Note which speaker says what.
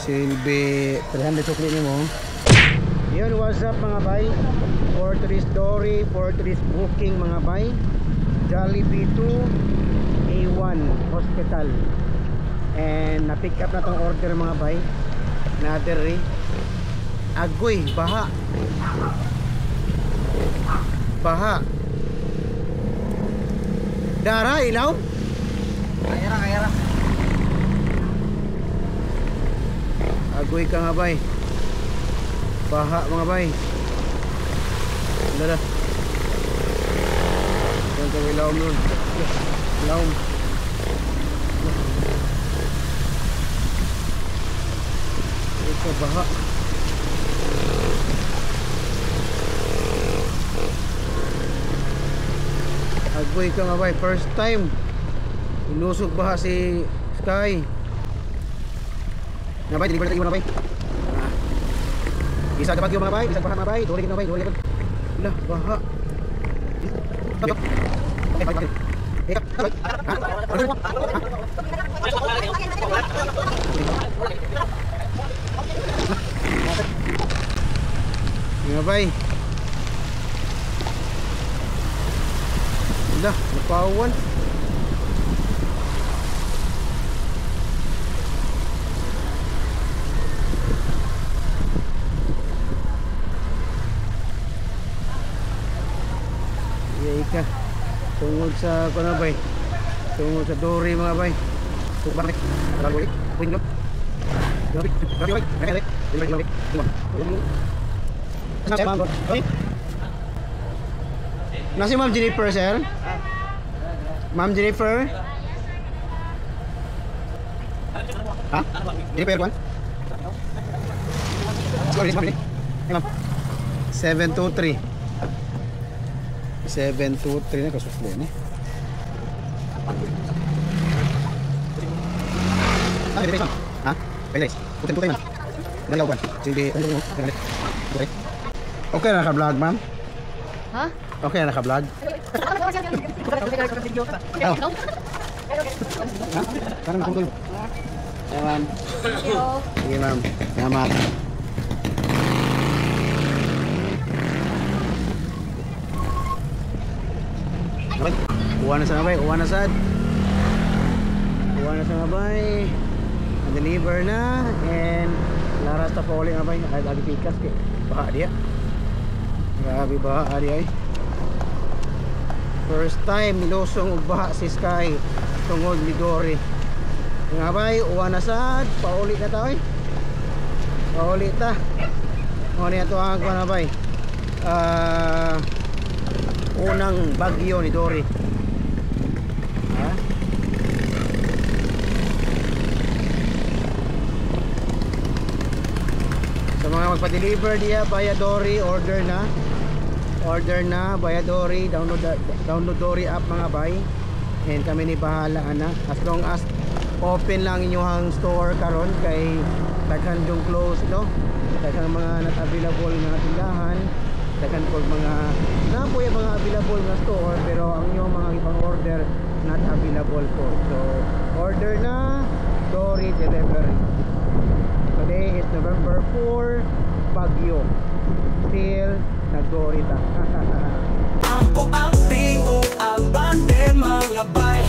Speaker 1: Silbi 300 sukli ni mo. Yun, what's up mga bay? For today's story, for today's booking mga bay, Jollibee to A1 Hospital. And na-pick up na tong order mga bay. Nader agoy, baha. Baha. Dara, ilaw? Kaya. Agoy ka nga bay. Baha mga bay. Dara. Yan ka ilaw mo. Ilaw. Ito baha. Agoy ka nga bay. First time inusog baha si Sky. Nga bay, deliver na iwan na bay. Isa dapat yung mga bay, isa baha mga bay. Tuloy na bay, tuloy na. Lah, baha. Nga bay. Lah, napawan. Ika tungod sa kuna bay, tungod sa Dory mga bay. Bakit? Grabe. Wing up. Grabe. Nasi Ma'am Jennifer sir? Ma'am Jennifer? Ha? Jennifer kwan? Sorry, ma'am. 723 723 na kasus din eh. Ha? Guys, putin man. Dalaw kan. Sige, okay na ka-vlog, ma'am?
Speaker 2: Ha?
Speaker 1: Okay na ka-vlog? Ha? Parang kumpul. Ya, ma'am. Sige, ma'am. Salamat. Uwan na sa nabay, uwan na sad. Uwan na sa nabay. Deliver na and laras ta pa uli nabay. Ay lagi pikas kay baha dia. Grabe baha dia ay. First time nilusong og baha si Sky tungod ni Dory. Nabay, uwan na sad, pauli na ta oy. Pauli ta. Mo ni ato ang nabay. Unang bagyo ni Dory. Ha? Sa mga magpa-deliver diya via Dory, order na via Dory, download Dory app mga bay. And kami ni bahala ana as long as open lang inyong store karon kay daghan yung close no. Daghan mga not available na tindahan. Daghan po mga napoy mga available na store pero ang inyong mga ibang order not available po. So order na Dory delivery. Today is November 4, Bagyo. Still nag-Dory ta.
Speaker 3: Ako ang tingog ang bande mga bay.